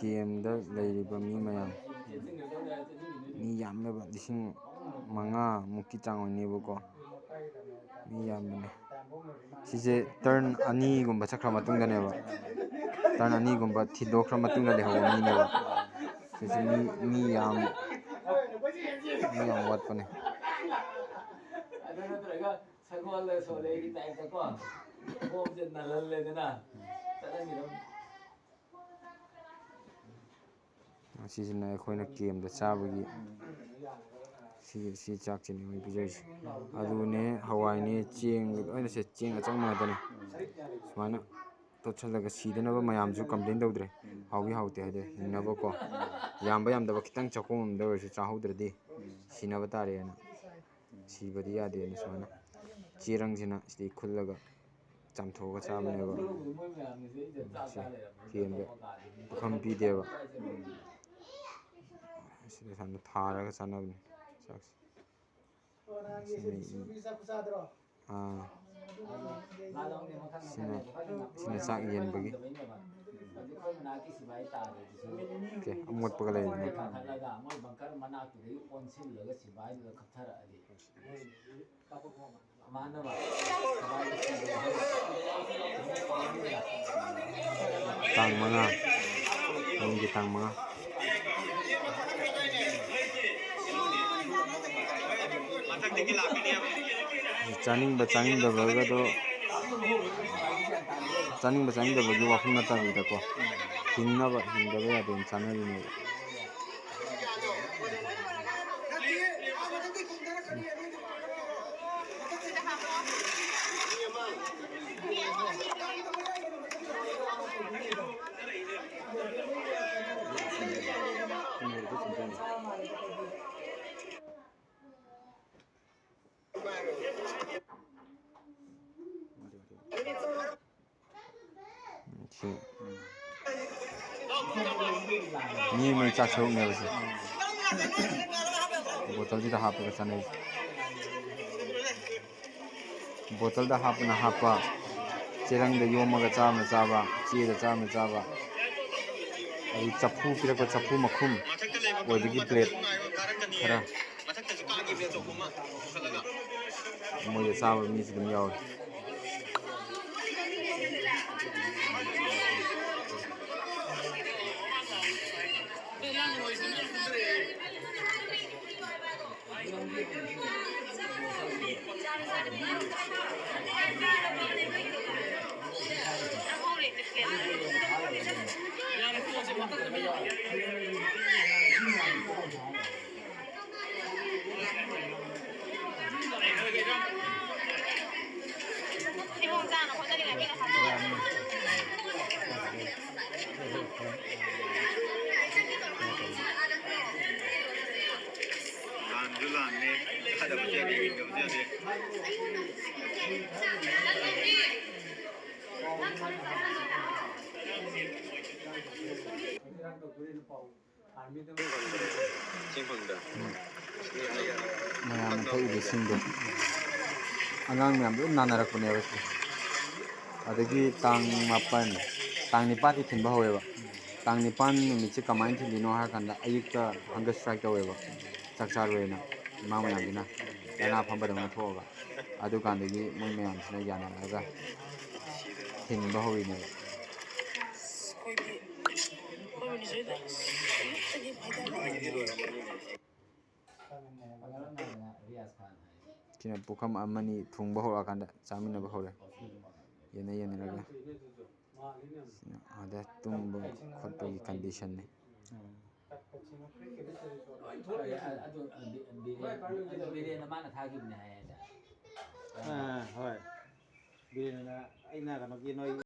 ꯀꯦꯝꯗ ꯂꯩꯔꯤꯕ ꯃꯤ ꯃꯌꯥꯝ ꯃꯤ ꯌꯥꯝꯂꯕ 5,000ꯃꯨꯛꯀꯤ ꯆꯥꯡ ꯑꯣꯏꯅꯦꯕꯀꯣ ꯃꯤ ꯌꯥꯝꯕꯅꯦ ꯁꯤꯁꯦ ꯇꯔꯟ 2ꯒꯨꯝꯕ ꯆꯠꯈ꯭ꯔ ꯃꯇꯨꯡꯗꯅꯦꯕ ꯇꯔꯟ 2ꯒꯨꯝꯕ ꯊꯤꯟꯗꯣꯛꯈ꯭ꯔ ꯃꯇꯨꯡꯗ ꯂꯩꯍꯧꯕ ꯃꯤꯅꯦꯕ ꯁꯤꯁꯦ ꯃꯤ ꯌꯥꯝ ꯋꯥꯠꯄꯅꯦ ꯑꯁꯤꯁꯤꯅ ꯑꯩꯈꯣꯏꯅ ꯀꯦꯝꯗ ꯆꯥꯕꯒꯤ ꯁꯤ ꯆꯥꯛꯁꯤꯅꯤ ꯃꯣꯏ ꯄꯤꯖꯔꯤꯁꯦ ꯑꯂꯨꯅꯦ ꯍꯋꯥꯏꯅꯦ ꯆꯦꯡ ꯂꯣꯏꯅꯁꯦ ꯆꯦꯡ ꯑꯆꯪꯕ ꯉꯥꯛꯇꯅꯦ ꯁꯨꯃꯥꯏꯅ ꯇꯣꯠꯁꯜꯂꯒ ꯁꯤꯗꯅꯕ ꯃꯌꯥꯝꯁꯨ ꯀꯝꯄ꯭ꯂꯦꯟ ꯇꯧꯗ꯭ꯔꯦ ꯍꯥꯎꯏ ꯍꯥꯎꯇꯦ ꯍꯥꯏꯗꯤ ꯍꯤꯡꯅꯕꯀꯣ ꯌꯥꯝꯕ ꯌꯥꯝꯗꯕ ꯈꯤꯇꯪ ꯆꯥꯛꯈꯣꯝ ꯑꯃꯗ ꯑꯣꯏꯔꯁꯨ ꯆꯥꯍꯧꯗ꯭ꯔꯗꯤ ꯁꯤꯅꯕ ꯇꯥꯔꯦꯅ ꯁꯤꯕꯗꯤ ꯌꯥꯗꯦꯅ ꯁꯨꯃꯥꯏꯅ ꯆꯦꯔꯪꯁꯤꯅ ꯁꯤꯗꯩ ꯈꯨꯜꯂꯒ ꯆꯥꯝꯊꯣꯛꯑꯒ ꯆꯥꯕꯅꯦꯕ ꯀꯦꯝꯗ ꯄꯨꯈꯝ ꯄꯤꯗꯦꯕ ꯁꯤꯗ ꯁꯨꯃꯥꯏꯅ ꯊꯥꯔꯒ ꯆꯥꯅꯕꯅꯦ ꯆꯥꯛꯁꯦ ꯁꯤꯅ ꯆꯥꯛ ꯌꯦꯟꯕꯒꯤ ꯑꯃꯣꯠꯄꯒ ꯂꯩꯗꯅ ꯇꯥꯡ 5 ꯍꯌꯦꯡꯒꯤ ꯇꯥꯡ 5 ꯆꯥꯅꯤꯡꯕ ꯆꯥꯅꯤꯡꯗꯕꯒꯗꯣ ꯆꯥꯅꯤꯡꯗꯕꯒꯤ ꯋꯥꯐꯝ ꯅꯠꯇꯕꯤꯗꯀꯣ ꯍꯤꯡꯗꯕ ꯌꯥꯗꯦꯅ ꯆꯥꯅꯔꯤꯅꯦꯕ ꯃꯤ ꯑꯃꯒꯤ ꯆꯥꯛ ꯁꯔꯨꯛꯅꯦꯕ ꯁꯤ ꯕꯣꯇꯜꯁꯤꯗ ꯍꯥꯞꯄꯒ ꯆꯥꯅꯩꯁꯦ ꯕꯣꯇꯜꯗ ꯍꯥꯞꯄꯅ ꯍꯥꯞꯄ ꯆꯦꯔꯪꯗ ꯌꯣꯝꯃꯒ ꯆꯥꯕꯅ ꯆꯥꯕ ꯆꯦꯗ ꯆꯥꯕꯅ ꯆꯥꯕ ꯑꯗꯩ ꯆꯐꯨ ꯄꯤꯔꯛꯄ ꯆꯐꯨ ꯃꯈꯨꯝ ꯑꯣꯏꯕꯒꯤ ꯄ꯭ꯂꯦꯠ ꯈꯔ ꯃꯣꯏꯗ ꯆꯥꯕ ꯃꯤꯁꯨ ꯑꯗꯨꯝ ꯌꯥꯎꯋꯤ ꯃꯌꯥꯝꯅ ꯊꯛꯏꯕ ꯏꯁꯤꯡꯗꯣ ꯑꯉꯥꯡ ꯃꯌꯥꯝ ꯂꯣꯏ ꯅꯥꯅꯔꯛꯄꯅꯦꯕ ꯁꯤ ꯑꯗꯒꯤ ꯇꯥꯡ 9ꯗꯤ ꯊꯤꯟꯕ ꯍꯧꯋꯦꯕ ꯇꯥꯡ 9 ꯅꯨꯃꯤꯠꯁꯦ ꯀꯃꯥꯏꯅ ꯊꯤꯜꯂꯤꯅꯣ ꯍꯥꯏꯔꯀꯥꯟꯗ ꯑꯌꯨꯛꯇ ꯍꯪꯒꯔ ꯁꯇ꯭ꯔꯥꯏꯛ ꯇꯧꯋꯦꯕ ꯆꯥꯛ ꯆꯥꯔꯣꯏꯅ ꯏꯃꯥ ꯃꯌꯥꯝꯁꯤꯅ ꯙꯔꯅꯥ ꯐꯝꯕꯗꯧꯅ ꯊꯣꯛꯑꯒ ꯑꯗꯨꯀꯥꯟꯗꯒꯤ ꯃꯣꯏ ꯃꯌꯥꯝꯁꯤꯅ ꯌꯥꯅꯔꯛꯑꯒ ꯊꯤꯟꯕ ꯍꯧꯔꯤꯅꯦꯕ ꯁꯤꯅ ꯄꯨꯈꯝ ꯑꯃꯅꯤ ꯊꯨꯡꯕ ꯍꯧꯔꯛꯑꯀꯥꯟꯗ ꯆꯥꯃꯤꯟꯅꯕ ꯍꯧꯔꯦ ꯌꯦꯟꯅꯔꯒ ꯁꯤꯅ ꯑꯥꯗ ꯇꯨꯝꯕ ꯈꯣꯠꯄꯒꯤ ꯀꯟꯗꯤꯁꯟꯅꯤ ꯍꯣꯏ ꯕꯤꯔꯦꯟꯅ ꯑꯩꯅ ꯀꯩꯅꯣꯒꯤ ꯅꯣꯏ